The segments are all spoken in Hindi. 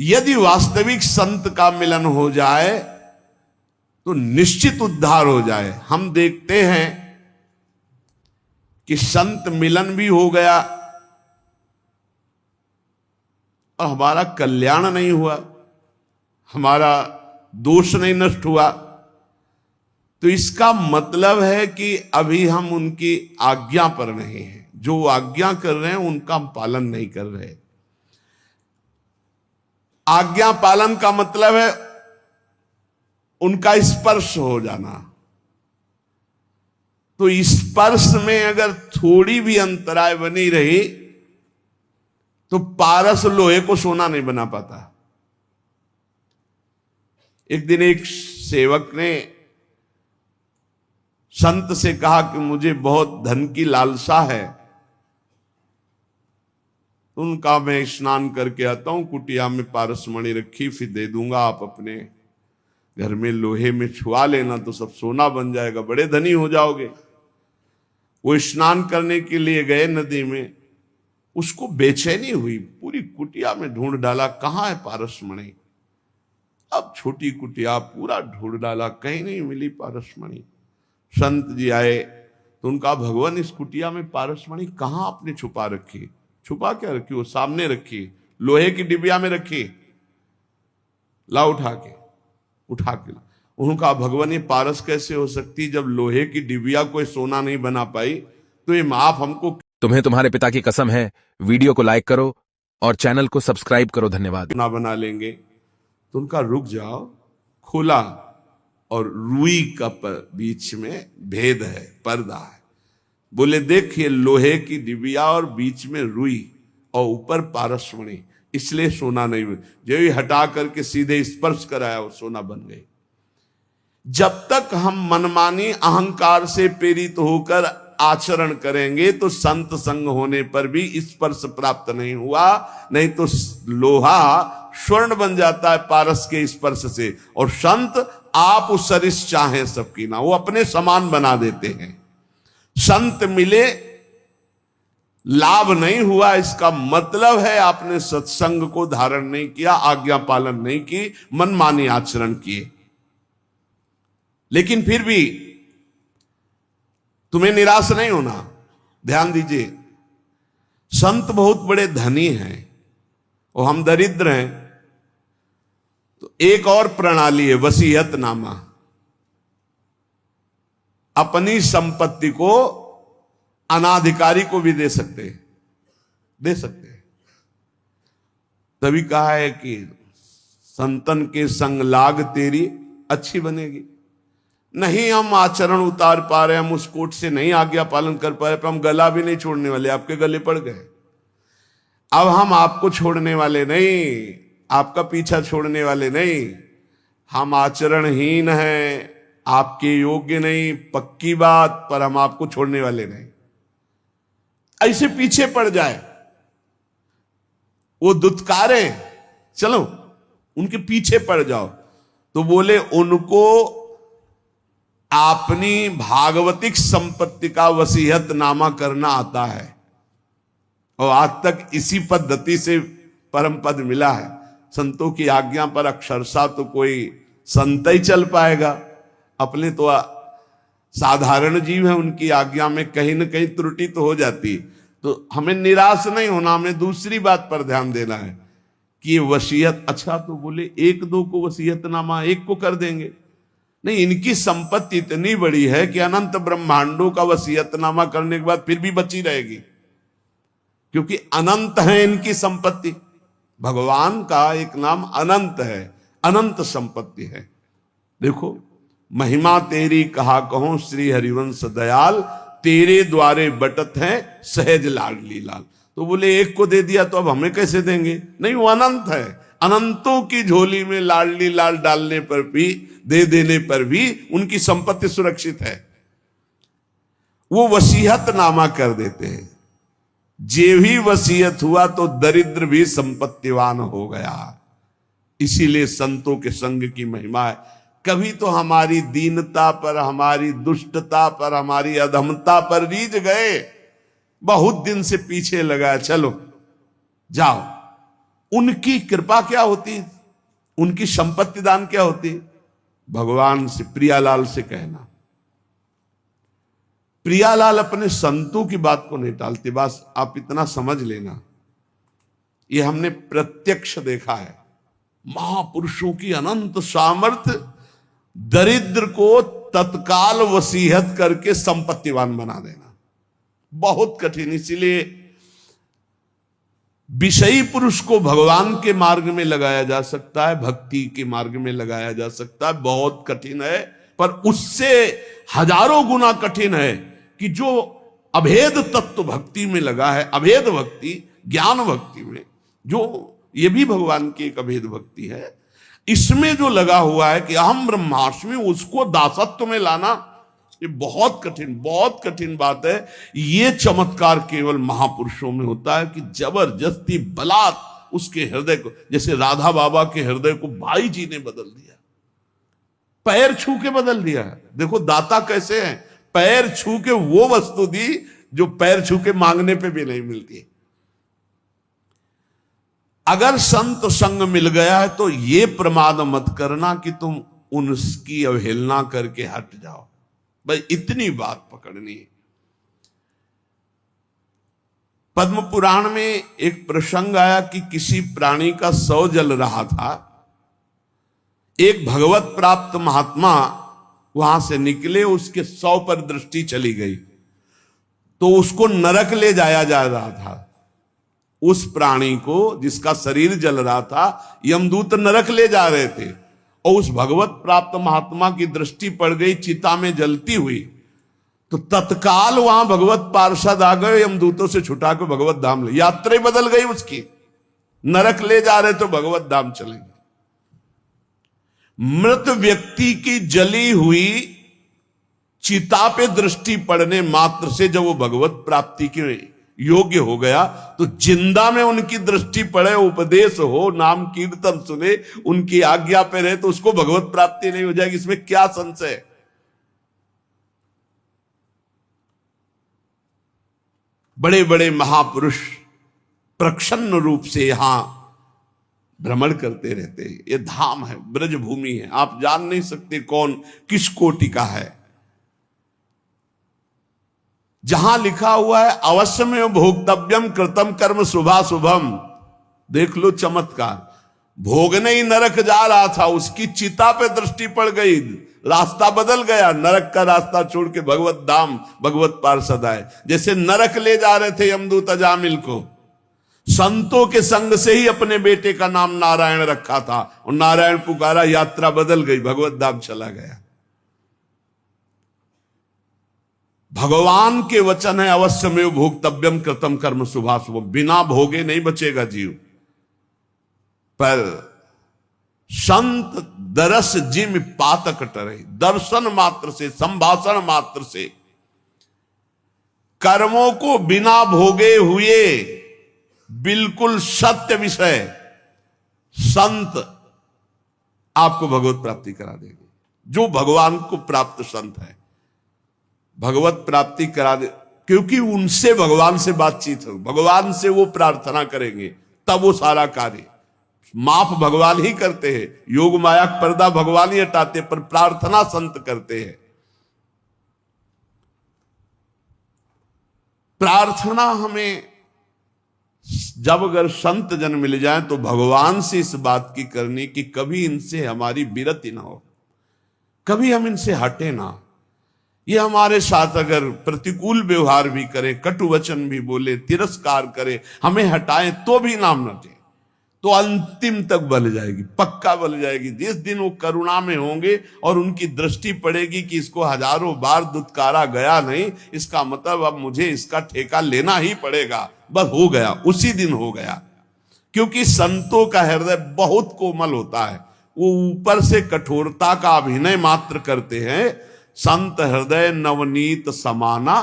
यदि वास्तविक संत का मिलन हो जाए तो निश्चित उद्धार हो जाए। हम देखते हैं कि संत मिलन भी हो गया और हमारा कल्याण नहीं हुआ, हमारा दोष नहीं नष्ट हुआ, तो इसका मतलब है कि अभी हम उनकी आज्ञा पर नहीं हैं। जो आज्ञा कर रहे हैं उनका हम पालन नहीं कर रहे। आज्ञा पालन का मतलब है उनका स्पर्श हो जाना। तो स्पर्श में अगर थोड़ी भी अंतराय बनी रही तो पारस लोहे को सोना नहीं बना पाता। एक दिन एक सेवक ने संत से कहा कि मुझे बहुत धन की लालसा है। उनका मैं स्नान करके आता हूं, कुटिया में पारसमणि रखी, फिर दे दूंगा, आप अपने घर में लोहे में छुआ लेना तो सब सोना बन जाएगा, बड़े धनी हो जाओगे। वो स्नान करने के लिए गए नदी में, उसको बेचैनी हुई, पूरी कुटिया में ढूंढ डाला, कहां है पारसमणि। अब छोटी कुटिया पूरा ढूंढ डाला, कहीं नहीं मिली पारसमणि। संत जी आए तो उनका, भगवान इस कुटिया में पारसमणि कहां आपने छुपा रखी। छुपा क्या रखी, वो सामने रखी, लोहे की डिबिया में रखी, ला उठा के उनका, भगवान ये पारस कैसे हो सकती, जब लोहे की डिबिया कोई सोना नहीं बना पाई तो ये माफ हमको। तुम्हें तुम्हारे पिता की कसम है, वीडियो को लाइक करो और चैनल को सब्सक्राइब करो। धन्यवाद। ना बना लेंगे। तो उनका, रुक जाओ, खोला और रुई का बीच में भेद है, पर्दा है। बोले देखिए, लोहे की डिबिया और बीच में रुई और ऊपर पारसमणि, इसलिए सोना नहीं हुई। जो ही हटा करके सीधे स्पर्श कराया वो सोना बन गई। जब तक हम मनमानी अहंकार से प्रेरित होकर आचरण करेंगे तो संत संग होने पर भी स्पर्श प्राप्त नहीं हुआ। नहीं तो लोहा स्वर्ण बन जाता है पारस के स्पर्श से, और संत आप उस सरिस चाहें सबकी ना, वो अपने समान बना देते हैं। संत मिले, लाभ नहीं हुआ, इसका मतलब है आपने सत्संग को धारण नहीं किया, आज्ञा पालन नहीं की, मनमानी आचरण किए। लेकिन फिर भी तुम्हें निराश नहीं होना। ध्यान दीजिए, संत बहुत बड़े धनी हैं और हम दरिद्र हैं। तो एक और प्रणाली है, वसीयतनामा। अपनी संपत्ति को अनाधिकारी को भी दे सकते हैं। तभी कहा है कि संतन के संग लाग तेरी अच्छी बनेगी। नहीं हम आचरण उतार पा रहे, हम उस कोट से नहीं आज्ञा पालन कर पा रहे, पर हम गला भी नहीं छोड़ने वाले, आपके गले पड़ गए। अब हम आपको छोड़ने वाले नहीं, आपका पीछा छोड़ने वाले नहीं, हम आचरणहीन हैं, आपके योग्य नहीं, पक्की बात, पर हम आपको छोड़ने वाले नहीं। ऐसे पीछे पड़ जाए, वो दुत्कारे, चलो उनके पीछे पड़ जाओ, तो बोले उनको अपनी भागवतिक संपत्ति का वसीयतनामा करना आता है। और आज तक इसी पद्धति से परम पद मिला है। संतों की आज्ञा पर अक्षरशः तो कोई संत ही चल पाएगा। अपने तो साधारण जीव है, उनकी आज्ञा में कहीं न कहीं त्रुटि तो हो जाती। तो हमें निराश नहीं होना, हमें दूसरी बात पर ध्यान देना है कि वसीयत, अच्छा तो बोले एक दो को वसीयतनामा एक को कर देंगे, नहीं, इनकी संपत्ति इतनी बड़ी है कि अनंत ब्रह्मांडों का वसीयतनामा करने के बाद फिर भी बची रहेगी, क्योंकि अनंत है इनकी संपत्ति। भगवान का एक नाम अनंत है, अनंत संपत्ति है। देखो, महिमा तेरी कहा कहो श्री हरिवंश दयाल, तेरे द्वारे बटत है सहज लाडली लाल। तो बोले एक को दे दिया तो अब हमें कैसे देंगे, नहीं, वो अनंत है। अनंतों की झोली में लाडली लाल डालने पर भी, दे देने पर भी उनकी संपत्ति सुरक्षित है। वो वसीयतनामा कर देते हैं। जे भी वसीयत हुआ तो दरिद्र भी संपत्तिवान हो गया। इसीलिए संतों के संग की महिमा है। कभी तो हमारी दीनता पर, हमारी दुष्टता पर, हमारी अधमता पर रीझ गए, बहुत दिन से पीछे लगा, चलो जाओ उनकी कृपा क्या होती, उनकी संपत्ति दान क्या होती? भगवान से, प्रियालाल से कहना। प्रियालाल अपने संतों की बात को नहीं टालते। बस आप इतना समझ लेना, ये हमने प्रत्यक्ष देखा है। महापुरुषों की अनंत सामर्थ्य दरिद्र को तत्काल वसीयत करके संपत्तिवान बना देना बहुत कठिन। इसीलिए विषयी पुरुष को भगवान के मार्ग में लगाया जा सकता है, भक्ति के मार्ग में लगाया जा सकता है, बहुत कठिन है। पर उससे हजारों गुना कठिन है कि जो अभेद तत्व भक्ति में लगा है, अभेद भक्ति, ज्ञान भक्ति में, जो ये भी भगवान की एक अभेद भक्ति है, इसमें जो लगा हुआ है कि अहम ब्रह्मास्मि, उसको दासत्व में लाना, ये बहुत कठिन बात है। ये चमत्कार केवल महापुरुषों में होता है कि जबरदस्ती बलात् उसके हृदय को, जैसे राधा बाबा के हृदय को भाई जी ने बदल दिया, पैर छू के बदल दिया है। देखो दाता कैसे हैं, पैर छू के वो वस्तु दी जो पैर छू के मांगने पे भी नहीं मिलती। अगर संत संग मिल गया है तो ये प्रमाद मत करना कि तुम उनकी अवहेलना करके हट जाओ। भाई इतनी बात पकड़नी है। पद्म पुराण में एक प्रसंग आया कि किसी प्राणी का शव जल रहा था। एक भगवत प्राप्त महात्मा वहां से निकले, उसके शव पर दृष्टि चली गई तो उसको नरक ले जाया जा रहा था। उस प्राणी को जिसका शरीर जल रहा था यमदूत नरक ले जा रहे थे, और उस भगवत प्राप्त महात्मा की दृष्टि पड़ गई चिता में जलती हुई, तो तत्काल वहां भगवत पार्षद आ गए, यमदूतों से छुटा के भगवत धाम ले, यात्रा बदल गई उसकी। नरक ले जा रहे तो भगवत धाम चलेंगे। मृत व्यक्ति की जली हुई चिता पे दृष्टि पड़ने मात्र से जब वो भगवत प्राप्ति के योग्य हो गया, तो जिंदा में उनकी दृष्टि पड़े, उपदेश हो, नाम कीर्तन सुने, उनकी आज्ञा पे रहे, तो उसको भगवत प्राप्ति नहीं हो जाएगी, इसमें क्या संशय। बड़े बड़े महापुरुष प्रसन्न रूप से यहां भ्रमण करते रहते हैं। ये धाम है, ब्रज भूमि है, आप जान नहीं सकते कौन किस कोटि का है। जहां लिखा हुआ है अवश्य में भोक्तव्यम कृतम कर्म शुभाशुभम, देख लो चमत्कार। भोगने ही नरक जा रहा था, उसकी चिता पे दृष्टि पड़ गई, रास्ता बदल गया, नरक का रास्ता छोड़ के भगवत धाम, भगवत पार्षद आए। जैसे नरक ले जा रहे थे यमदूत अजामिल को, संतों के संग से ही अपने बेटे का नाम नारायण रखा था, और नारायण पुकारा, यात्रा बदल गई, भगवत धाम चला गया। भगवान के वचन है अवश्य में भोक्तव्यम कृतम कर्म शुभाशुभम, बिना भोगे नहीं बचेगा जीव। पर संत दरस जिम पातक टरे, दर्शन मात्र से, संभाषण मात्र से, कर्मों को बिना भोगे हुए बिल्कुल सत्य विषय संत आपको भगवत प्राप्ति करा देंगे। जो भगवान को प्राप्त संत है भगवत प्राप्ति करा दे, क्योंकि उनसे भगवान से बातचीत हो, भगवान से वो प्रार्थना करेंगे, तब वो सारा कार्य माफ भगवान ही करते हैं। योग माया पर्दा भगवान ही हटाते, पर प्रार्थना संत करते हैं। प्रार्थना हमें जब अगर संत जन मिल जाए तो भगवान से इस बात की करनी कि कभी इनसे हमारी विरति ना हो, कभी हम इनसे हटे ना। ये हमारे साथ अगर प्रतिकूल व्यवहार भी करे, कटु वचन भी बोले, तिरस्कार करे, हमें हटाएं तो भी नाम न दे, तो अंतिम तक बल जाएगी, पक्का बल जाएगी। जिस दिन वो करुणा में होंगे और उनकी दृष्टि पड़ेगी कि इसको हजारों बार दुत्कारा गया नहीं, इसका मतलब अब मुझे इसका ठेका लेना ही पड़ेगा, बस हो गया, उसी दिन हो गया। क्योंकि संतों का हृदय बहुत कोमल होता है, वो ऊपर से कठोरता का अभिनय मात्र करते हैं। संत हृदय नवनीत समाना,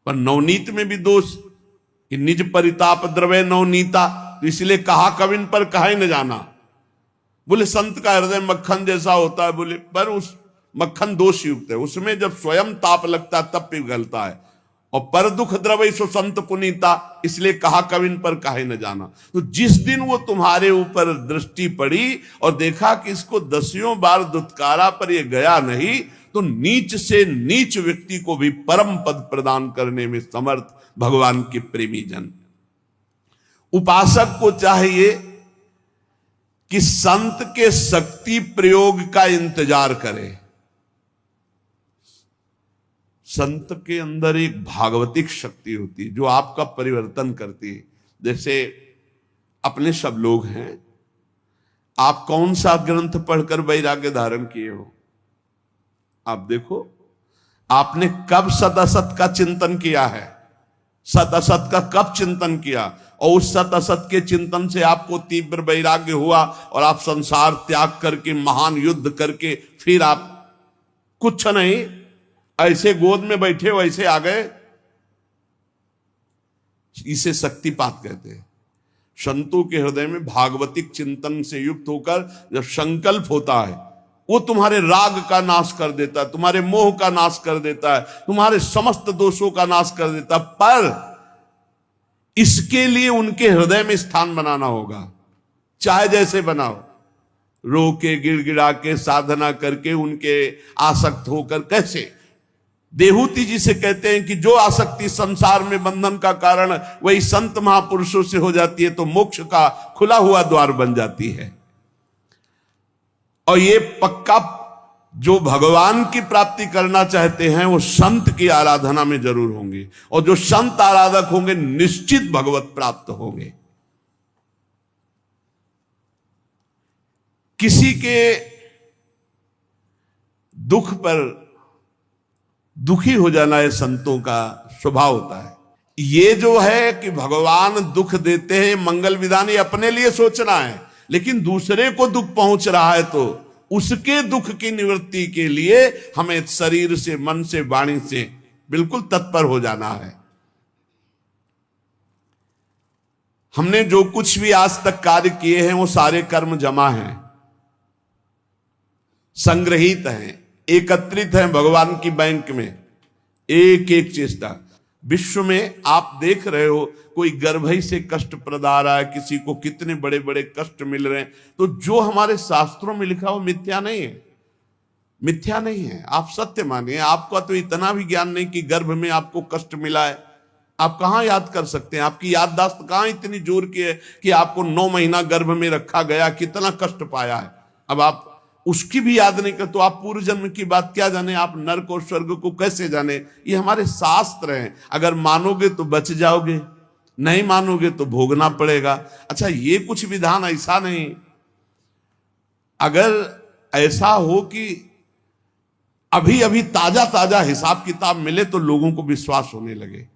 पर नवनीत में भी दोष कि निज परिताप द्रव्य नवनीता, तो इसलिए कहा कविन पर कहा ही न जाना। बोले संत का हृदय मक्खन जैसा होता है, बोले पर उस मक्खन दोष युक्त है, उसमें जब स्वयं ताप लगता है तब पिघलता है, और पर दुख द्रवै सो संत पुनीता, इसलिए कहा कविन पर काहे न जाना। तो जिस दिन वो तुम्हारे ऊपर दृष्टि पड़ी और देखा कि इसको दसियों बार दुत्कारा पर ये गया नहीं, तो नीच से नीच व्यक्ति को भी परम पद प्रदान करने में समर्थ भगवान के प्रेमी जन। उपासक को चाहिए कि संत के शक्ति प्रयोग का इंतजार करे। संत के अंदर एक भागवतिक शक्ति होती है जो आपका परिवर्तन करती है। जैसे अपने सब लोग हैं, आप कौन सा ग्रंथ पढ़कर वैराग्य धारण किए हो? आप देखो, आपने कब सत असत का चिंतन किया है? सत असत का कब चिंतन किया? और उस सत असत के चिंतन से आपको तीव्र वैराग्य हुआ और आप संसार त्याग करके महान युद्ध करके फिर आप कुछ नहीं, ऐसे गोद में बैठे हो ऐसे आ गए। इसे शक्तिपात कहते हैं। संतों के हृदय में भागवतिक चिंतन से युक्त होकर जब संकल्प होता है, वो तुम्हारे राग का नाश कर देता है, तुम्हारे मोह का नाश कर देता है, तुम्हारे समस्त दोषों का नाश कर देता है। पर इसके लिए उनके हृदय में स्थान बनाना होगा। चाहे जैसे बनाओ, रो के गिड़गिड़ा के साधना करके उनके आसक्त होकर, कैसे? देहूती जी से कहते हैं कि जो आसक्ति संसार में बंधन का कारण वही संत महापुरुषों से हो जाती है तो मोक्ष का खुला हुआ द्वार बन जाती है। और ये पक्का जो भगवान की प्राप्ति करना चाहते हैं वो संत की आराधना में जरूर होंगे, और जो संत आराधक होंगे निश्चित भगवत प्राप्त होंगे। किसी के दुख पर दुखी हो जाना है संतों का स्वभाव होता है। ये जो है कि भगवान दुख देते हैं, मंगल विधान, ये अपने लिए सोचना है, लेकिन दूसरे को दुख पहुंच रहा है तो उसके दुख की निवृत्ति के लिए हमें शरीर से, मन से, वाणी से बिल्कुल तत्पर हो जाना है। हमने जो कुछ भी आज तक कार्य किए हैं वो सारे कर्म जमा हैं, संग्रहित हैं, एकत्रित हैं भगवान की बैंक में। एक एक चेष्टा विश्व में आप देख रहे हो, कोई गर्भ ही से कष्ट प्रदा रहा है, किसी को कितने बड़े बड़े कष्ट मिल रहे हैं। तो जो हमारे शास्त्रों में लिखा वो मिथ्या नहीं है, मिथ्या नहीं है, आप सत्य मानिए। आपका तो इतना भी ज्ञान नहीं कि गर्भ में आपको कष्ट मिला है, आप कहां याद कर सकते हैं? आपकी याददाश्त कहां इतनी जोर की है कि आपको 9 महीना गर्भ में रखा गया, कितना कष्ट पाया है। अब आप उसकी भी याद नहीं कर तो आप पूर्व जन्म की बात क्या जाने, आप नरक और स्वर्ग को कैसे जाने? ये हमारे शास्त्र हैं, अगर मानोगे तो बच जाओगे, नहीं मानोगे तो भोगना पड़ेगा। अच्छा, ये कुछ विधान ऐसा नहीं, अगर ऐसा हो कि अभी अभी ताजा ताजा हिसाब किताब मिले तो लोगों को विश्वास होने लगे,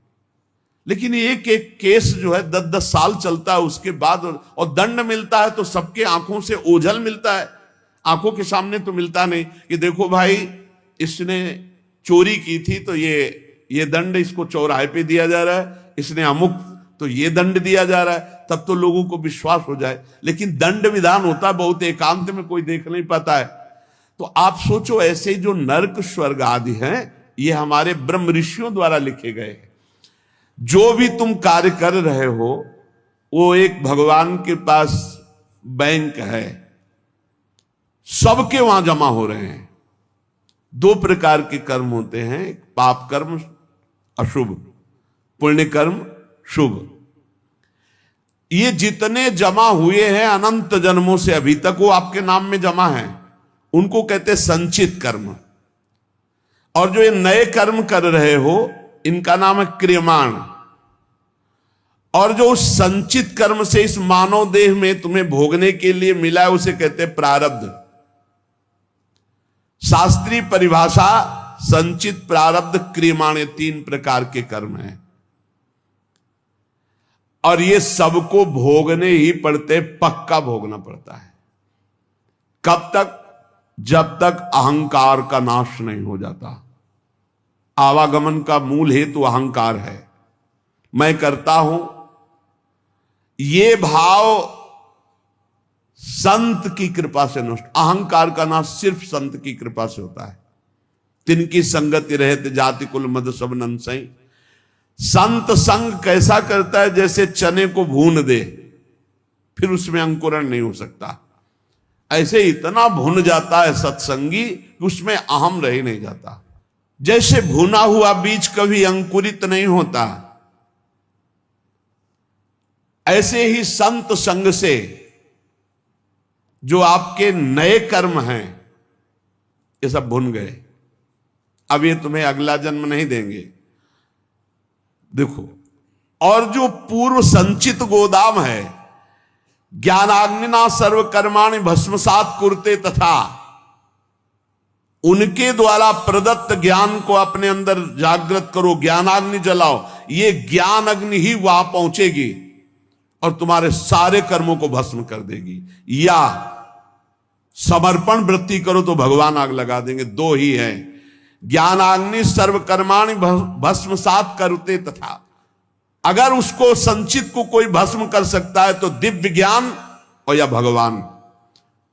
लेकिन एक एक केस जो है 10-10 साल चलता है, उसके बाद और दंड मिलता है तो सबके आंखों से ओझल मिलता है, आंखों के सामने तो मिलता नहीं कि देखो भाई इसने चोरी की थी तो ये दंड इसको चौराहे पे दिया जा रहा है, इसने अमुक तो ये दंड दिया जा रहा है, तब तो लोगों को विश्वास हो जाए। लेकिन दंड विधान होता है बहुत एकांत में, कोई देख नहीं पाता है। तो आप सोचो, ऐसे जो नरक स्वर्ग आदि हैं ये हमारे ब्रह्म ऋषियों द्वारा लिखे गए हैं। जो भी तुम कार्य कर रहे हो वो एक भगवान के पास बैंक है, सबके वहां जमा हो रहे हैं। 2 प्रकार के कर्म होते हैं, पाप कर्म अशुभ, पुण्य कर्म शुभ। ये जितने जमा हुए हैं अनंत जन्मों से अभी तक वो आपके नाम में जमा है, उनको कहते हैं संचित कर्म। और जो ये नए कर्म कर रहे हो इनका नाम है क्रियमाण। और जो उस संचित कर्म से इस मानव देह में तुम्हें भोगने के लिए मिला है उसे कहते हैं प्रारब्ध। शास्त्रीय परिभाषा संचित, प्रारब्ध, क्रियमाण, ये 3 प्रकार के कर्म हैं और ये सबको भोगने ही पड़ते, पक्का भोगना पड़ता है। कब तक? जब तक अहंकार का नाश नहीं हो जाता। आवागमन का मूल हेतु अहंकार है, मैं करता हूं, ये भाव संत की कृपा से नष्ट। अहंकार का नाश सिर्फ संत की कृपा से होता है। तिनकी संगति रहते जाति कुल मद सब नंसई। संत संग कैसा करता है? जैसे चने को भून दे, फिर उसमें अंकुरण नहीं हो सकता। ऐसे इतना भुन जाता है सत्संगी कि उसमें अहम रह नहीं जाता। जैसे भुना हुआ बीज कभी अंकुरित नहीं होता, ऐसे ही संत संग से जो आपके नए कर्म हैं ये सब भुन गए। अब ये तुम्हें अगला जन्म नहीं देंगे। देखो, और जो पूर्व संचित गोदाम है, ज्ञानाग्निना सर्व कर्माणि भस्मसात कुरुते तथा, उनके द्वारा प्रदत्त ज्ञान को अपने अंदर जागृत करो, ज्ञानाग्नि जलाओ। ये ज्ञान अग्नि ही वहां पहुंचेगी और तुम्हारे सारे कर्मों को भस्म कर देगी। या समर्पण वृत्ति करो तो भगवान आग लगा देंगे। दो ही है, ज्ञानाग्नि सर्व कर्माणि भस्मसात कुरुते तथा। अगर उसको संचित को कोई भस्म कर सकता है तो दिव्य ज्ञान और या भगवान।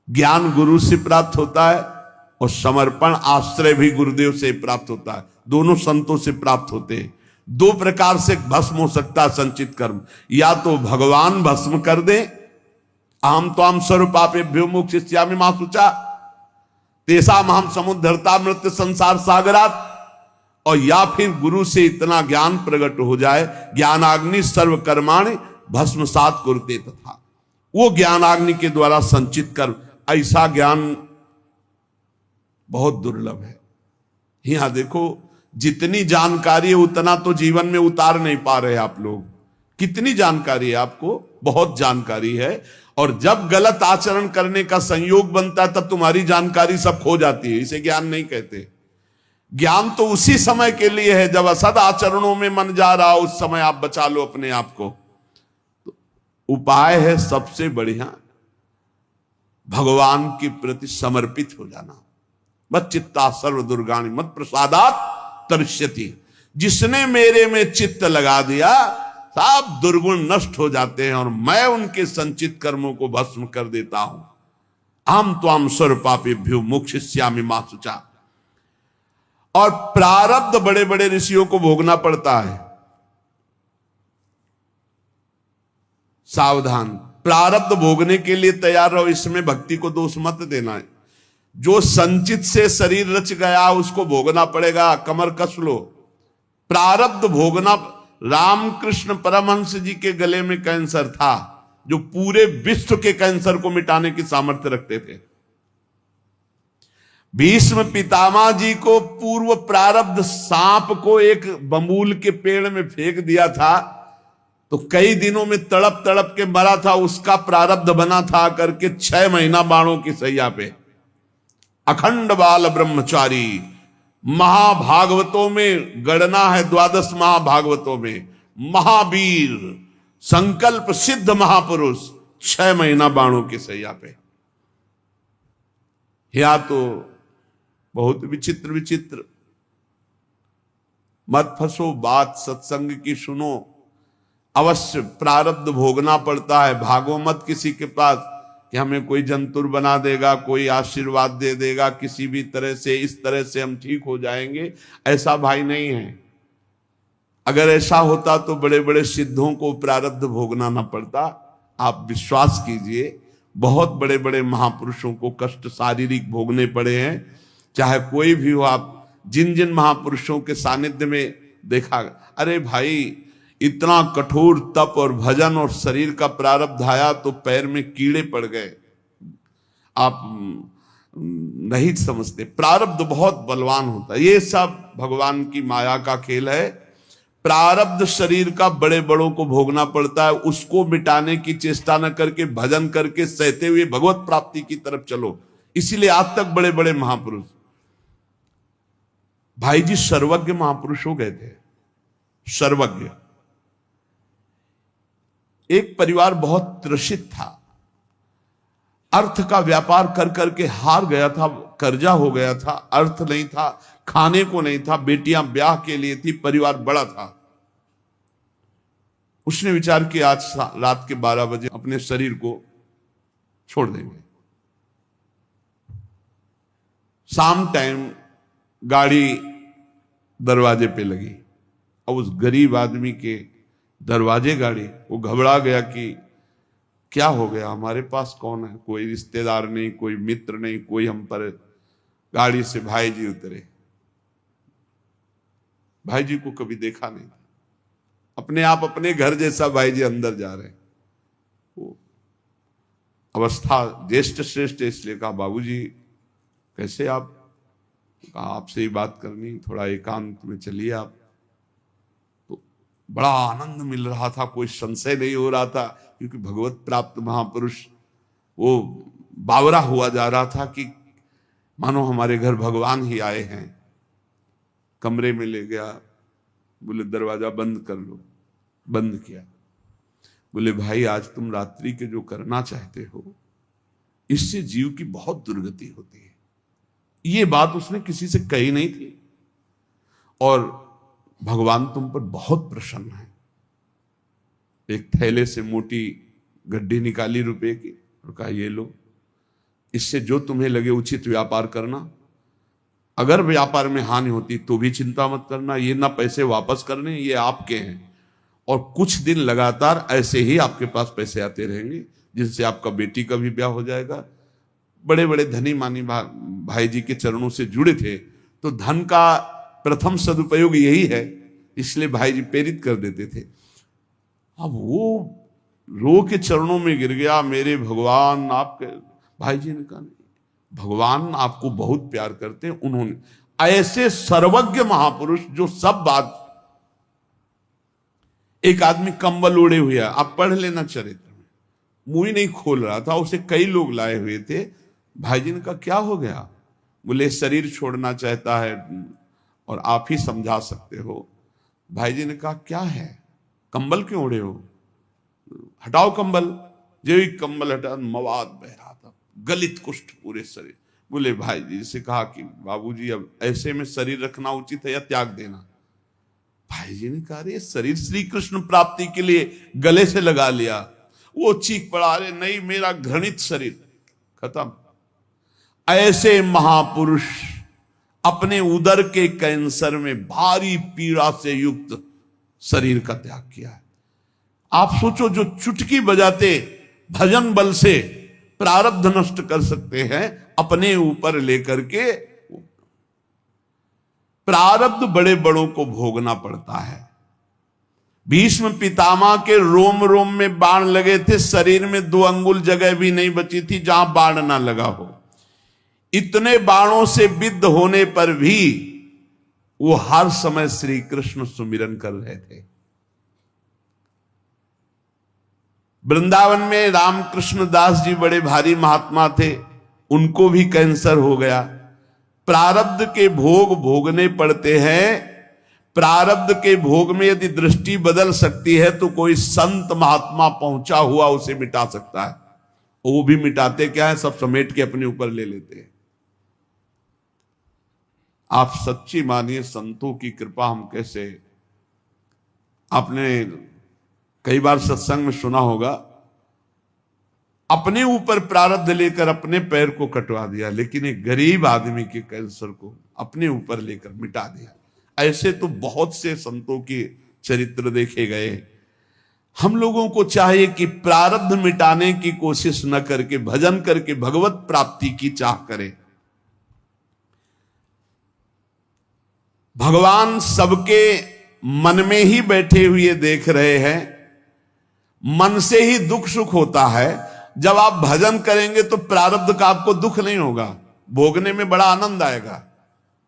ज्ञान गुरु से प्राप्त होता है और समर्पण आश्रय भी गुरुदेव से प्राप्त होता है। दोनों संतों से प्राप्त होते हैं। दो प्रकार से भस्म हो सकता है संचित कर्म। या तो भगवान भस्म कर दे, अहम त्वाम सर्वपापेभ्यो मोक्षयिष्यामि मा शुचा, तेषाम् अहम समुद्धरता मृत्यु संसार सागरात। और या फिर गुरु से इतना ज्ञान प्रकट हो जाए, ज्ञानाग्नि सर्व कर्माणि भस्मसात कुरुते तथा, वो ज्ञानाग्नि के द्वारा संचित कर। ऐसा ज्ञान बहुत दुर्लभ है। यहां देखो, जितनी जानकारी है उतना तो जीवन में उतार नहीं पा रहे आप लोग। कितनी जानकारी है आपको? बहुत जानकारी है। और जब गलत आचरण करने का संयोग बनता है तब तुम्हारी जानकारी सब खो जाती है। इसे ज्ञान नहीं कहते। ज्ञान तो उसी समय के लिए है जब असद आचरणों में मन जा रहा हो, उस समय आप बचा लो अपने आप को। तो उपाय है सबसे बढ़िया, भगवान के प्रति समर्पित हो जाना। मत चित्ता सर्व दुर्गाणि मत प्रसादात तरिष्यति। जिसने मेरे में चित्त लगा दिया, सब दुर्गुण नष्ट हो जाते हैं और मैं उनके संचित कर्मों को भस्म कर देता हूं। अहम त्वाम सर्वपापेभ्यो मोक्षयिष्यामि मा शुचा। और प्रारब्ध बड़े बड़े ऋषियों को भोगना पड़ता है। सावधान, प्रारब्ध भोगने के लिए तैयार रहो। इसमें भक्ति को दोष मत देना है। जो संचित से शरीर रच गया उसको भोगना पड़ेगा, कमर कस लो। प्रारब्ध भोगना। रामकृष्ण परमहंस जी के गले में कैंसर था, जो पूरे विश्व के कैंसर को मिटाने की सामर्थ्य रखते थे। भीष्म पितामह जी को पूर्व प्रारब्ध सांप को एक बबूल के पेड़ में फेंक दिया था, तो कई दिनों में तड़प तड़प के मरा था। उसका प्रारब्ध बना था करके 6 महीना बाणों की सैया पे। अखंड बाल ब्रह्मचारी। महाभागवतों में गणना है, 12 महाभागवतों में महावीर, संकल्प सिद्ध महापुरुष, 6 महीना बाणों की सैया पे। या तो बहुत विचित्र विचित्र। मत फंसो, बात सत्संग की सुनो। अवश्य प्रारब्ध भोगना पड़ता है। भागो मत किसी के पास कि हमें कोई जंतुर बना देगा, कोई आशीर्वाद दे देगा किसी भी तरह से, इस तरह से हम ठीक हो जाएंगे। ऐसा भाई नहीं है। अगर ऐसा होता तो बड़े बड़े सिद्धों को प्रारब्ध भोगना ना पड़ता। आप विश्वास कीजिए, बहुत बड़े बड़े महापुरुषों को कष्ट शारीरिक भोगने पड़े हैं। चाहे कोई भी हो, आप जिन जिन महापुरुषों के सानिध्य में देखा, अरे भाई इतना कठोर तप और भजन और शरीर का प्रारब्ध आया तो पैर में कीड़े पड़ गए। आप नहीं समझते, प्रारब्ध बहुत बलवान होता है। ये सब भगवान की माया का खेल है। प्रारब्ध शरीर का बड़े बड़ों को भोगना पड़ता है। उसको मिटाने की चेष्टा न करके भजन करके सहते हुए भगवत प्राप्ति की तरफ चलो। इसीलिए आज तक बड़े बड़े महापुरुष, भाई जी सर्वज्ञ महापुरुष हो गए थे। सर्वज्ञ। एक परिवार बहुत त्रसित था, अर्थ का व्यापार कर करके हार गया था, कर्जा हो गया था, अर्थ नहीं था, खाने को नहीं था, बेटियां ब्याह के लिए थी, परिवार बड़ा था। उसने विचार किया आज रात के 12 बजे अपने शरीर को छोड़ देंगे। शाम टाइम गाड़ी दरवाजे पे लगी और उस गरीब आदमी के दरवाजे गाड़ी, वो घबरा गया कि क्या हो गया, हमारे पास कौन है, कोई रिश्तेदार नहीं, कोई मित्र नहीं, कोई हम पर। गाड़ी से भाई जी उतरे। भाई जी को कभी देखा नहीं था, अपने आप अपने घर जैसा भाई जी अंदर जा रहे हैं। वो अवस्था ज्येष्ठ श्रेष्ठ, इसलिए कहा बाबूजी कैसे आप, कहा आपसे ही बात करनी, थोड़ा एकांत में चलिए आप। तो बड़ा आनंद मिल रहा था, कोई संशय नहीं हो रहा था, क्योंकि भगवत प्राप्त महापुरुष वो बावरा हुआ जा रहा था कि मानो हमारे घर भगवान ही आए हैं। कमरे में ले गया, बोले दरवाजा बंद कर लो। बंद किया। बोले भाई आज तुम रात्रि के जो करना चाहते हो, इससे जीव की बहुत दुर्गति होती है। ये बात उसने किसी से कही नहीं थी, और भगवान तुम पर बहुत प्रसन्न है। एक थैले से मोटी गड्ढी निकाली रुपए की और कहा ये लो, इससे जो तुम्हें लगे उचित व्यापार करना। अगर व्यापार में हानि होती तो भी चिंता मत करना, ये ना पैसे वापस करने, ये आपके हैं। और कुछ दिन लगातार ऐसे ही आपके पास पैसे आते रहेंगे, जिनसे आपका बेटी का भी ब्याह हो जाएगा। बड़े बड़े धनी मानी भाई जी के चरणों से जुड़े थे, तो धन का प्रथम सदुपयोग यही है, इसलिए भाई जी प्रेरित कर देते थे। अब वो रो के चरणों में गिर गया, मेरे भगवान आपके। भाई जी ने कहा नहीं, भगवान आपको बहुत प्यार करते हैं। उन्होंने ऐसे सर्वज्ञ महापुरुष जो सब बात। एक आदमी कंबल ओढ़े हुए, आप पढ़ लेना चरित्र में, मुंह ही नहीं खोल रहा था, उसे कई लोग लाए हुए थे। भाई जी ने कहा क्या हो गया? बोले शरीर छोड़ना चाहता है और आप ही समझा सकते हो। भाई जी ने कहा क्या है, कंबल क्यों ओढ़े हो, हटाओ कंबल। जो ही कंबल हटा, मवाद बह रहा था, गलित कुष्ठ पूरे शरीर। बोले भाई जी से कहा कि बाबूजी अब ऐसे में शरीर रखना उचित है या त्याग देना? भाई जी ने कहा अरे शरीर श्री कृष्ण प्राप्ति के लिए गले से लगा लिया। वो चीख पड़ा, अरे नहीं मेरा घृणित शरीर। खत्म। ऐसे महापुरुष अपने उदर के कैंसर में भारी पीड़ा से युक्त शरीर का त्याग किया है। आप सोचो, जो चुटकी बजाते भजन बल से प्रारब्ध नष्ट कर सकते हैं, अपने ऊपर लेकर के प्रारब्ध बड़े बड़ों को भोगना पड़ता है। भीष्म पितामह के रोम रोम में बाण लगे थे, शरीर में 2 अंगुल जगह भी नहीं बची थी जहां बाण ना लगा हो। इतने बाणों से विद्ध होने पर भी वो हर समय श्री कृष्ण सुमिरन कर रहे थे। वृंदावन में रामकृष्ण दास जी बड़े भारी महात्मा थे, उनको भी कैंसर हो गया। प्रारब्ध के भोग भोगने पड़ते हैं। प्रारब्ध के भोग में यदि दृष्टि बदल सकती है तो कोई संत महात्मा पहुंचा हुआ उसे मिटा सकता है। वो भी मिटाते क्या है, सब समेट के अपने ऊपर ले लेते हैं। आप सच्ची मानिए, संतों की कृपा हम कैसे। आपने कई बार सत्संग में सुना होगा, अपने ऊपर प्रारब्ध लेकर अपने पैर को कटवा दिया, लेकिन एक गरीब आदमी के कैंसर को अपने ऊपर लेकर मिटा दिया। ऐसे तो बहुत से संतों के चरित्र देखे गए। हम लोगों को चाहिए कि प्रारब्ध मिटाने की कोशिश न करके भजन करके भगवत प्राप्ति की चाह करें। भगवान सबके मन में ही बैठे हुए देख रहे हैं। मन से ही दुख सुख होता है। जब आप भजन करेंगे तो प्रारब्ध का आपको दुख नहीं होगा, भोगने में बड़ा आनंद आएगा।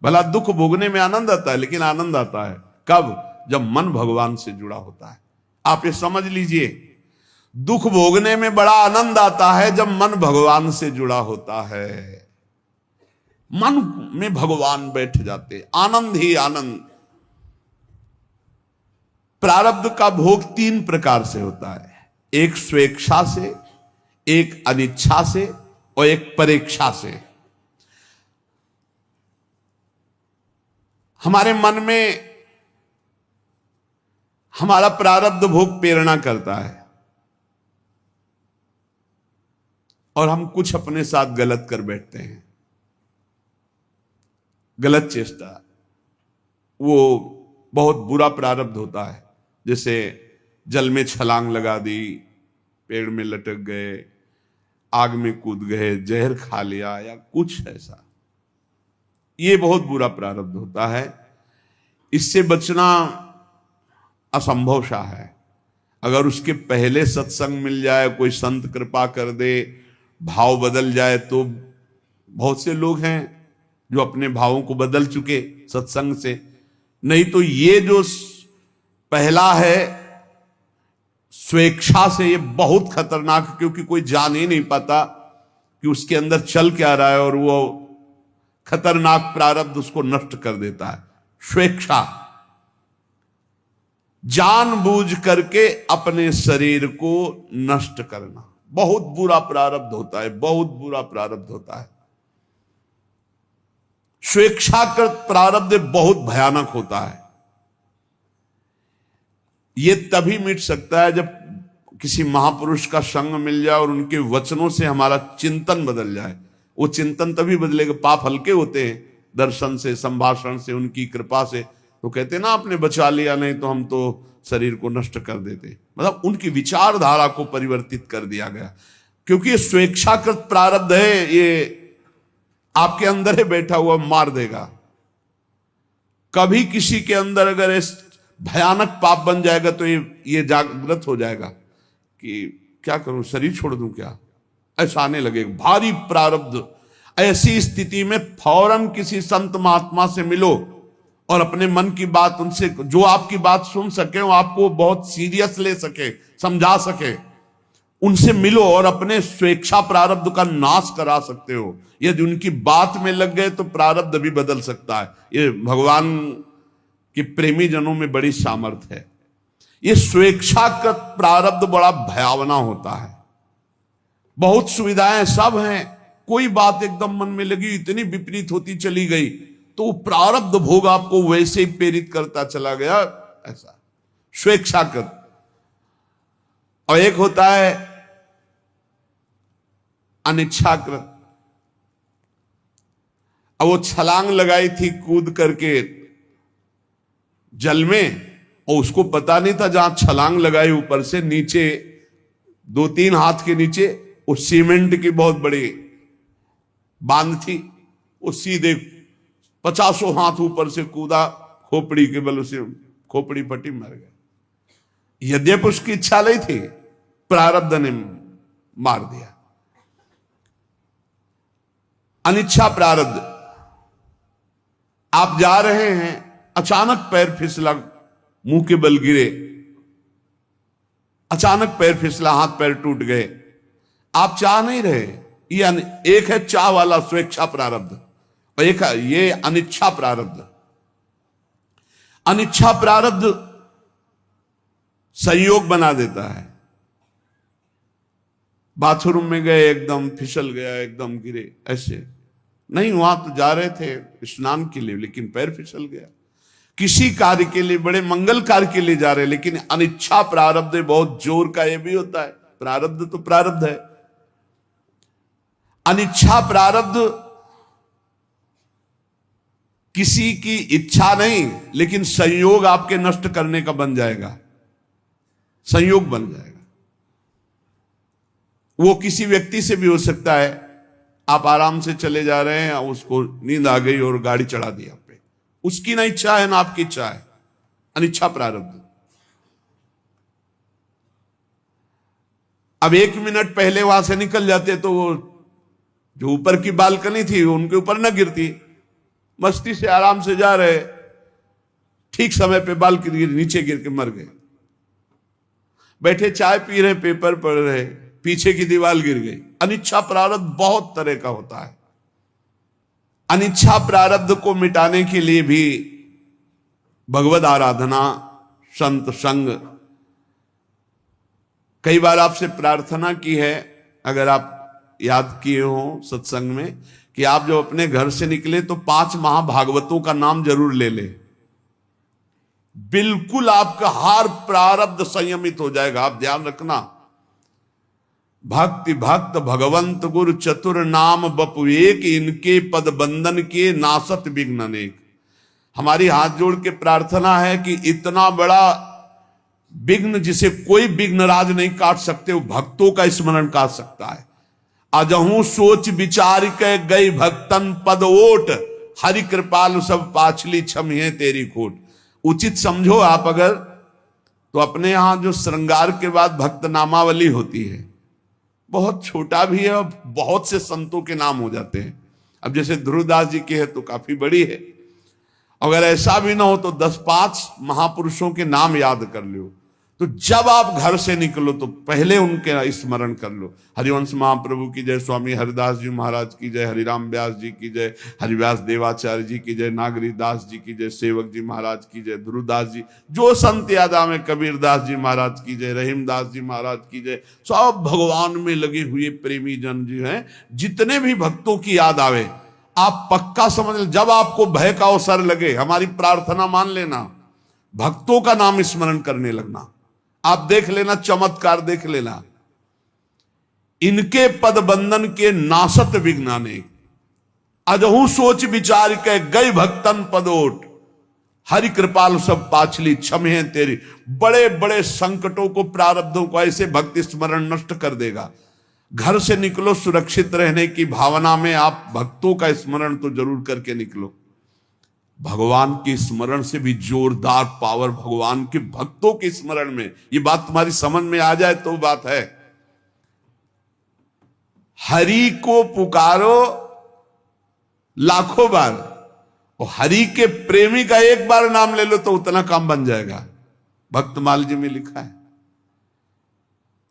भला दुख भोगने में आनंद आता है, लेकिन आनंद आता है कब? जब मन भगवान से जुड़ा होता है। आप ये समझ लीजिए, दुख भोगने में बड़ा आनंद आता है जब मन भगवान से जुड़ा होता है। मन में भगवान बैठ जाते, आनंद ही आनंद। प्रारब्ध का भोग 3 प्रकार से होता है, एक स्वेच्छा से, एक अनिच्छा से और एक परेक्षा से। हमारे मन में हमारा प्रारब्ध भोग प्रेरणा करता है और हम कुछ अपने साथ गलत कर बैठते हैं, गलत चेष्टा। वो बहुत बुरा प्रारब्ध होता है, जैसे जल में छलांग लगा दी, पेड़ में लटक गए, आग में कूद गए, जहर खा लिया या कुछ ऐसा, ये बहुत बुरा प्रारब्ध होता है। इससे बचना असंभव सा है। अगर उसके पहले सत्संग मिल जाए, कोई संत कृपा कर दे, भाव बदल जाए, तो बहुत से लोग हैं जो अपने भावों को बदल चुके सत्संग से। नहीं तो ये जो पहला है स्वेच्छा से, ये बहुत खतरनाक, क्योंकि कोई जान ही नहीं पाता कि उसके अंदर चल क्या रहा है, और वो खतरनाक प्रारब्ध उसको नष्ट कर देता है। स्वेच्छा, जानबूझ करके अपने शरीर को नष्ट करना, बहुत बुरा प्रारब्ध होता है, बहुत बुरा प्रारब्ध होता है। स्वेच्छाकृत प्रारब्ध बहुत भयानक होता है। यह तभी मिट सकता है जब किसी महापुरुष का संग मिल जाए और उनके वचनों से हमारा चिंतन बदल जाए। वो चिंतन तभी बदलेगा, पाप हल्के होते हैं दर्शन से, संभाषण से, उनकी कृपा से। तो कहते ना, आपने बचा लिया, नहीं तो हम तो शरीर को नष्ट कर देते। मतलब उनकी विचारधारा को परिवर्तित कर दिया गया, क्योंकि ये स्वेच्छाकृत प्रारब्ध है, ये आपके अंदर है बैठा हुआ, मार देगा। कभी किसी के अंदर अगर इस भयानक पाप बन जाएगा तो ये जागृत हो जाएगा कि क्या करूं, शरीर छोड़ दूं क्या, ऐसा आने लगेगा भारी प्रारब्ध। ऐसी स्थिति में फौरन किसी संत महात्मा से मिलो और अपने मन की बात उनसे, जो आपकी बात सुन सके, वो आपको बहुत सीरियस ले सके, समझा सके, उनसे मिलो और अपने स्वेच्छा प्रारब्ध का नाश करा सकते हो। यदि उनकी बात में लग गए तो प्रारब्ध भी बदल सकता है। ये भगवान के प्रेमी जनों में बड़ी सामर्थ्य है। ये स्वेच्छाकृत प्रारब्ध बड़ा भयावना होता है। बहुत सुविधाएं सब हैं, कोई बात एकदम मन में लगी, इतनी विपरीत होती चली गई, तो प्रारब्ध भोग आपको वैसे ही प्रेरित करता चला गया, ऐसा स्वेच्छाकृत। और एक होता है अनिच्छाकृत। अब वो छलांग लगाई थी कूद करके जल में, और उसको पता नहीं था जहां छलांग लगाई ऊपर से नीचे 2-3 हाथ के नीचे वो सीमेंट की बहुत बड़ी बांध थी, वो सीधे 50 हाथ ऊपर से कूदा, खोपड़ी के बल से खोपड़ी फटी, मर गया। यद्यपि उसकी इच्छा नहीं थी, प्रारब्ध ने मार दिया। अनिच्छा प्रारब्ध, आप जा रहे हैं, अचानक पैर फिसला, मुंह के बल गिरे, अचानक पैर फिसला, हाथ पैर टूट गए, आप चाह नहीं रहे। ये एक है चाह वाला स्वेच्छा प्रारब्ध, और एक है ये अनिच्छा प्रारब्ध। अनिच्छा प्रारब्ध संयोग बना देता है। बाथरूम में गए, एकदम फिसल गया, एकदम गिरे, ऐसे नहीं, वहां तो जा रहे थे स्नान के लिए, लेकिन पैर फिसल गया। किसी कार्य के लिए, बड़े मंगल कार्य के लिए जा रहे, लेकिन अनिच्छा प्रारब्ध बहुत जोर का ये भी होता है। प्रारब्ध तो प्रारब्ध है, अनिच्छा प्रारब्ध किसी की इच्छा नहीं, लेकिन संयोग आपके नष्ट करने का बन जाएगा, संयोग बन जाएगा। वो किसी व्यक्ति से भी हो सकता है, आप आराम से चले जा रहे हैं, उसको नींद आ गई और गाड़ी चढ़ा दी आप पे, उसकी ना इच्छा है ना आपकी इच्छा है, अनिच्छा प्रारब्ध। अब 1 मिनट पहले वहां से निकल जाते तो वो जो ऊपर की बालकनी थी उनके ऊपर न गिरती, मस्ती से आराम से जा रहे, ठीक समय पे बालकनी नीचे गिर के मर गए। बैठे चाय पी रहे, पेपर पढ़ रहे, पीछे की दीवार गिर गई। अनिच्छा प्रारब्ध बहुत तरह का होता है। अनिच्छा प्रारब्ध को मिटाने के लिए भी भगवद आराधना, संत संग, कई बार आपसे प्रार्थना की है, अगर आप याद किए हो सत्संग में, कि आप जब अपने घर से निकले तो 5 महाभागवतों का नाम जरूर ले ले, बिल्कुल आपका हर प्रारब्ध संयमित हो जाएगा। आप ध्यान रखना, भक्ति भक्त भगवंत गुरु चतुर नाम बपु एक, इनके पद बंधन के नासत विघ्न अनेक। हमारी हाथ जोड़ के प्रार्थना है कि इतना बड़ा विघ्न जिसे कोई विघ्नराज नहीं काट सकते, वो भक्तों का स्मरण काट सकता है। अजहू सोच विचार के गई भक्तन पद ओट, हरि कृपाल सब पाछली क्षमिए तेरी खोट। उचित समझो आप अगर, तो अपने यहां जो श्रृंगार के बाद भक्त नामावली होती है, बहुत छोटा भी है और बहुत से संतों के नाम हो जाते हैं। अब जैसे ध्रुवदास जी की है तो काफी बड़ी है। अगर ऐसा भी ना हो तो 10-5 महापुरुषों के नाम याद कर लो। तो जब आप घर से निकलो तो पहले उनके स्मरण कर लो। हरिवंश महाप्रभु की जय, स्वामी हरिदास जी महाराज की जय, हरिराम व्यास जी की जय, हरिव्यास देवाचार्य जी की जय, नागरी दास जी की जय, सेवक जी महाराज की जय, ध्रुवदास जी, जो संत याद आवे, कबीर दास जी महाराज की जय, रहीमदास जी महाराज की जय। सब भगवान में लगे हुए प्रेमी जन जी हैं, जितने भी भक्तों की याद आवे आप पक्का समझ लें, जब आपको भय का अवसर लगे हमारी प्रार्थना मान लेना, भक्तों का नाम स्मरण करने लगना। आप देख लेना, चमत्कार देख लेना। इनके पद बंधन के नासत विघ्नाने, अजहू सोच विचार के गई भक्तन पदोट, हरि कृपाल सब पाछली क्षमे तेरी। बड़े बड़े संकटों को, प्रारब्धों को ऐसे भक्ति स्मरण नष्ट कर देगा। घर से निकलो सुरक्षित रहने की भावना में, आप भक्तों का स्मरण तो जरूर करके निकलो। भगवान के स्मरण से भी जोरदार पावर भगवान के भक्तों के स्मरण में। ये बात तुम्हारी समझ में आ जाए तो बात है। हरि को पुकारो लाखों बार, और हरि के प्रेमी का एक बार नाम ले लो तो उतना काम बन जाएगा। भक्तमाल जी में लिखा है।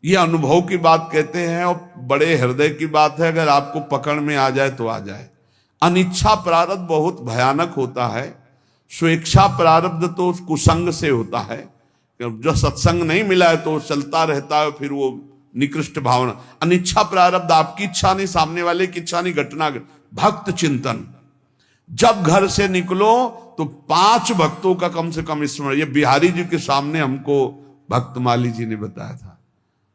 ये अनुभव की बात कहते हैं और बड़े हृदय की बात है। अगर आपको पकड़ में आ जाए तो आ जाए। अनिच्छा प्रारब्ध बहुत भयानक होता है। स्वेच्छा प्रारब्ध तो कुसंग से होता है। जो सत्संग नहीं मिला है तो चलता रहता है, फिर वो निकृष्ट भावना। अनिच्छा प्रारब्ध आपकी इच्छा नहीं, सामने वाले की इच्छा नहीं, घटना। भक्त चिंतन, जब घर से निकलो तो 5 भक्तों का कम से कम स्मरण। ये बिहारी जी के सामने हमको भक्तमाली जी ने बताया था।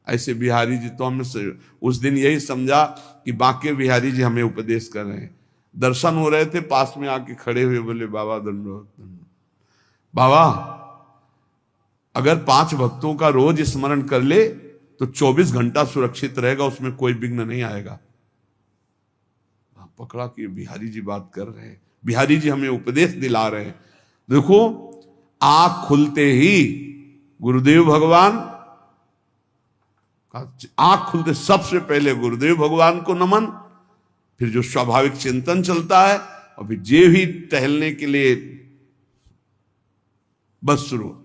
ऐसे बिहारी जी तो हमने उस दिन यही समझा कि बांके बिहारी जी हमें उपदेश कर रहे हैं। दर्शन हो रहे थे, पास में आके खड़े हुए बोले, बाबा दंडवत। बाबा अगर 5 भक्तों का रोज स्मरण कर ले तो 24 घंटा सुरक्षित रहेगा, उसमें कोई विघ्न नहीं आएगा। पकड़ा कि बिहारी जी बात कर रहे हैं, बिहारी जी हमें उपदेश दिला रहे हैं। देखो, आंख खुलते ही गुरुदेव भगवान, आंख खुलते सबसे पहले गुरुदेव भगवान को नमन, फिर जो स्वाभाविक चिंतन चलता है, और फिर जे भी टहलने के लिए बस शुरू।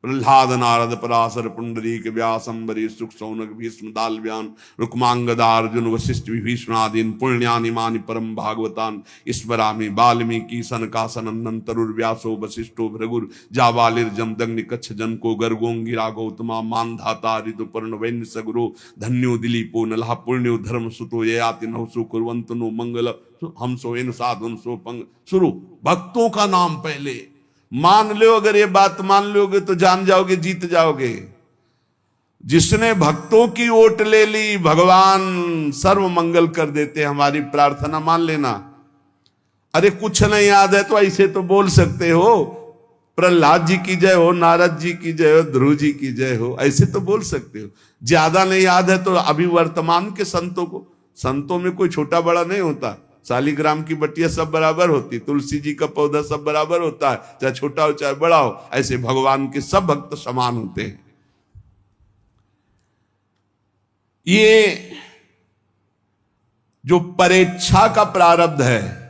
प्रहलाद नारद पराशर पुंडरीक व्यास अम्बरी सुख सौनक भीष्म दालव्यान रुक्मांगदा अर्जुन वशिष्ठ विभीषणादीन पुण्यानि मानि परम भागवतान ईश्वरामि वाल्मीकि सनकासनंदन तरुर्व्यासो वशिष्ठो भृगुर जाबालिर जमदग्नि कच्छ जनको गर्गोंगिरा गौतमा मानधाता ऋतुपर्ण वैन्य सगुरो धन्यो दिलीपो नलहा पुण्यो धर्म सुतो ययाति नवसु कुर्वन्तनो मंगल हमसो इन साधुन सो पंग। शुरू, भक्तों का नाम पहले। मान लो, अगर ये बात मान लोगे तो जान जाओगे, जीत जाओगे। जिसने भक्तों की ओट ले ली, भगवान सर्व मंगल कर देते। हमारी प्रार्थना मान लेना। अरे कुछ नहीं याद है तो ऐसे तो बोल सकते हो, प्रहलाद जी की जय हो, नारद जी की जय हो, ध्रुव जी की जय हो, ऐसे तो बोल सकते हो। ज्यादा नहीं याद है तो अभी वर्तमान के संतों को, संतों में कोई छोटा बड़ा नहीं होता। शालिग्राम की बटिया सब बराबर होती, तुलसी जी का पौधा सब बराबर होता है, चाहे छोटा हो चाहे बड़ा हो। ऐसे भगवान के सब भक्त समान होते हैं। ये जो परेच्छा का प्रारब्ध है,